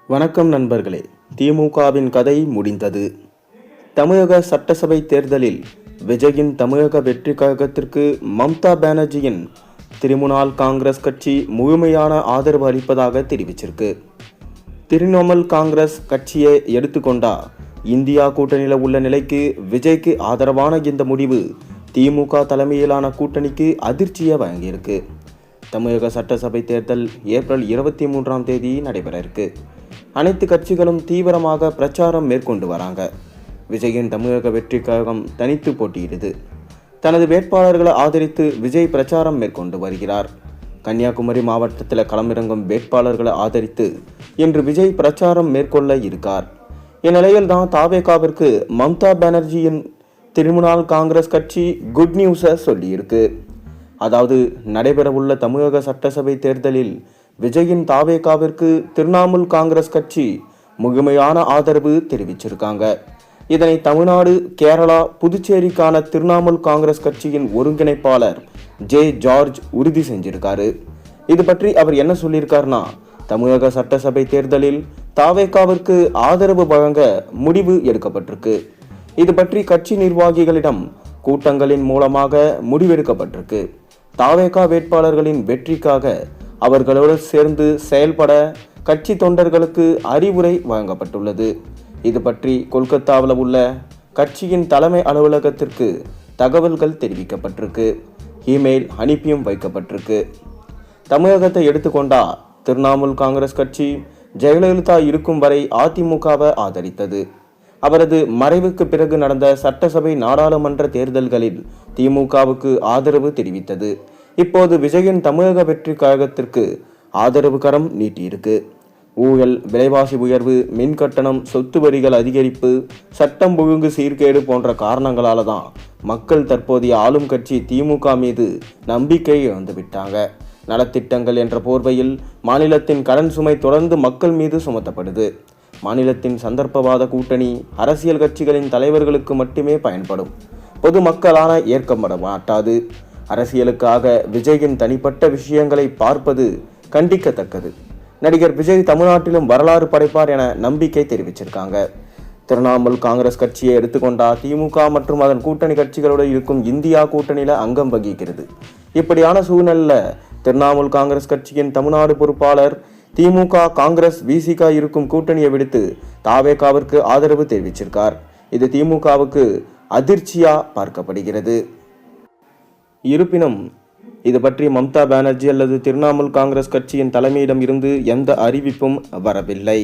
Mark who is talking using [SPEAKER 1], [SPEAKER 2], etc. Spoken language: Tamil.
[SPEAKER 1] வணக்கம் நண்பர்களே. திமுகவின் கதை முடிந்தது. தமிழக சட்டசபை தேர்தலில் விஜயின் தமிழக வெற்றி கழகத்திற்கு மம்தா பானர்ஜியின் திரிணாமுல் காங்கிரஸ் கட்சி முழுமையான ஆதரவு அளிப்பதாக தெரிவிச்சிருக்கு. திரிணாமுல் காங்கிரஸ் கட்சியை எடுத்துக்கொண்டா இந்தியா கூட்டணியில் உள்ள நிலைக்கு விஜய்க்கு ஆதரவான இந்த முடிவு திமுக தலைமையிலான கூட்டணிக்கு அதிர்ச்சியை வழங்கியிருக்கு. தமிழக சட்டசபை தேர்தல் ஏப்ரல் 23 நடைபெற இருக்கு. அனைத்து கட்சிகளும் தீவிரமாக பிரச்சாரம் மேற்கொண்டு வராங்க. விஜயின் தமிழக வெற்றி கழகம் தனித்து போட்டியிடுது. தனது வேட்பாளர்களை ஆதரித்து விஜய் பிரச்சாரம் மேற்கொண்டு வருகிறார். கன்னியாகுமரி மாவட்டத்தில் களமிறங்கும் வேட்பாளர்களை ஆதரித்து இன்று விஜய் பிரச்சாரம் மேற்கொள்ள இருக்கார். இந்நிலையில் தான் தாவேகாவிற்கு மம்தா பானர்ஜியின் திரிணாமுல் காங்கிரஸ் கட்சி குட் நியூஸை சொல்லியிருக்கு. அதாவது நடைபெறவுள்ள தமிழக சட்டசபை தேர்தலில் விஜயின் தாவேகாவிற்கு திரிணாமுல் காங்கிரஸ் கட்சி முழுமையான ஆதரவு தெரிவிச்சிருக்காங்க. இதனை தமிழ்நாடு, கேரளா, புதுச்சேரிக்கான திரிணாமுல் காங்கிரஸ் கட்சியின் ஒருங்கிணைப்பாளர் ஜே ஜார்ஜ் உறுதி செஞ்சிருக்காரு. இது பற்றி அவர் என்ன சொல்லியிருக்காருன்னா, தமிழக சட்டசபை தேர்தலில் தாவேகாவிற்கு ஆதரவு வழங்க முடிவு எடுக்கப்பட்டிருக்கு. இது பற்றி கட்சி நிர்வாகிகளிடம் கூட்டங்களின் மூலமாக முடிவெடுக்கப்பட்டிருக்கு. தாவேகா வேட்பாளர்களின் வெற்றிக்காக அவர்களோடு சேர்ந்து செயல்பட கட்சி தொண்டர்களுக்கு அறிவுரை வழங்கப்பட்டுள்ளது. இது பற்றி கொல்கத்தாவில் உள்ள கட்சியின் தலைமை அலுவலகத்திற்கு தகவல்கள் தெரிவிக்கப்பட்டிருக்கு. இமெயில் அனுப்பியும் வைக்கப்பட்டிருக்கு. தமிழகத்தை எடுத்துக்கொண்டா திரிணாமுல் காங்கிரஸ் கட்சி ஜெயலலிதா இருக்கும் வரை அதிமுகவை ஆதரித்தது. அவரது மறைவுக்கு பிறகு நடந்த சட்டசபை, நாடாளுமன்ற தேர்தல்களில் திமுகவுக்கு ஆதரவு தெரிவித்தது. இப்போது விஜயின் தமிழக வெற்றி கழகத்திற்கு ஆதரவு கரம் நீட்டியிருக்கு. ஊழல், விலைவாசி உயர்வு, மின் கட்டணம், சொத்து வரிகள் அதிகரிப்பு, சட்டம் ஒழுங்கு சீர்கேடு போன்ற காரணங்களால தான் மக்கள் தற்போதைய ஆளும் கட்சி திமுக மீது நம்பிக்கை இழந்துவிட்டாங்க. நலத்திட்டங்கள் என்ற போர்வையில் மாநிலத்தின் கடன் சுமை தொடர்ந்து மக்கள் மீது சுமத்தப்படுது. மாநிலத்தின் சந்தர்ப்பவாத கூட்டணி அரசியல் கட்சிகளின் தலைவர்களுக்கு மட்டுமே பயன்படும். பொதுமக்களான ஏற்கப்பட மாட்டாது. அரசியலுக்காக விஜயின் தனிப்பட்ட விஷயங்களை பார்ப்பது கண்டிக்கத்தக்கது. நடிகர் விஜய் தமிழ்நாட்டிலும் வரலாறு படைப்பார் என நம்பிக்கை தெரிவிச்சிருக்காங்க. திரிணாமுல் காங்கிரஸ் கட்சியை எடுத்துக்கொண்டா திமுக மற்றும் அதன் கூட்டணி கட்சிகளோடு இருக்கும் இந்தியா கூட்டணியில அங்கம் வகிக்கிறது. இப்படியான சூழ்நிலையில திரிணாமுல் காங்கிரஸ் கட்சியின் தமிழ்நாடு பொறுப்பாளர் திமுக, காங்கிரஸ், விசிக இருக்கும் கூட்டணியை விடுத்து தாவேகாவிற்கு ஆதரவு தெரிவிச்சிருக்கார். இது திமுகவுக்கு அதிர்ச்சியா பார்க்கப்படுகிறது. இருப்பினும் இது பற்றி மம்தா பானர்ஜி அல்லது திரிணாமுல் காங்கிரஸ் கட்சியின் தலைமையிடம் இருந்து எந்த அறிவிப்பும் வரவில்லை.